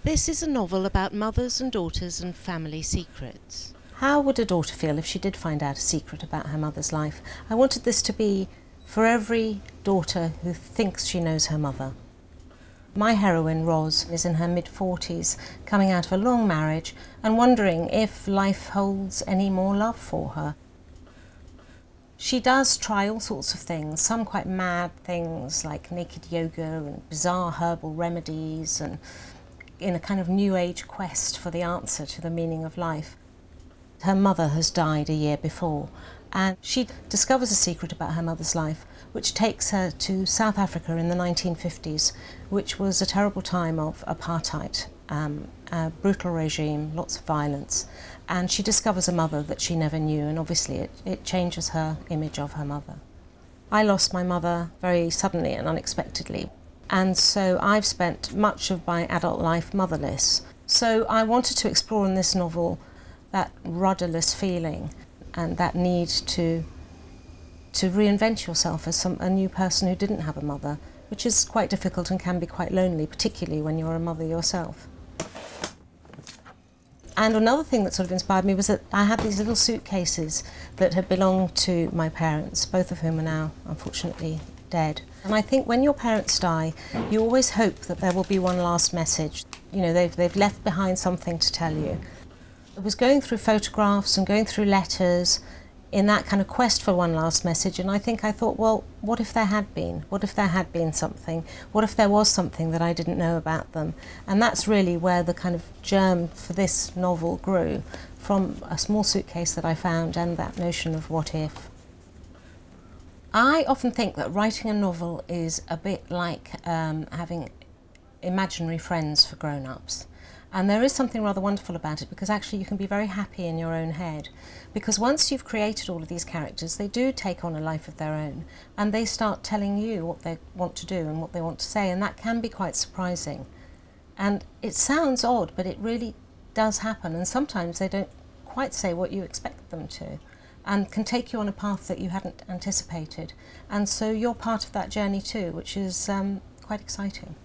This is a novel about mothers and daughters and family secrets. How would a daughter feel if she did find out a secret about her mother's life? I wanted this to be for every daughter who thinks she knows her mother. My heroine, Roz, is in her mid-40s, coming out of a long marriage and wondering if life holds any more love for her. She does try all sorts of things, some quite mad things like naked yoga and bizarre herbal remedies, and in a kind of new age quest for the answer to the meaning of life. Her mother has died a year before, and she discovers a secret about her mother's life which takes her to South Africa in the 1950s, which was a terrible time of apartheid, a brutal regime, lots of violence, and she discovers a mother that she never knew, and obviously it changes her image of her mother. I lost my mother very suddenly and unexpectedly, and so I've spent much of my adult life motherless. So I wanted to explore in this novel that rudderless feeling and that need to reinvent yourself as a new person who didn't have a mother, which is quite difficult and can be quite lonely, particularly when you're a mother yourself. And another thing that sort of inspired me was that I had these little suitcases that had belonged to my parents, both of whom are now unfortunately dead. And I think when your parents die, you always hope that there will be one last message. You know, they've left behind something to tell you. I was going through photographs and going through letters in that kind of quest for one last message, and I thought, well, what if there had been? What if there had been something? What if there was something that I didn't know about them? And that's really where the kind of germ for this novel grew, from a small suitcase that I found and that notion of what if. I often think that writing a novel is a bit like having imaginary friends for grown-ups. And there is something rather wonderful about it, because actually you can be very happy in your own head. Because once you've created all of these characters, they do take on a life of their own, and they start telling you what they want to do and what they want to say, and that can be quite surprising. And it sounds odd, but it really does happen, and sometimes they don't quite say what you expect them to, and can take you on a path that you hadn't anticipated. And so you're part of that journey too, which is quite exciting.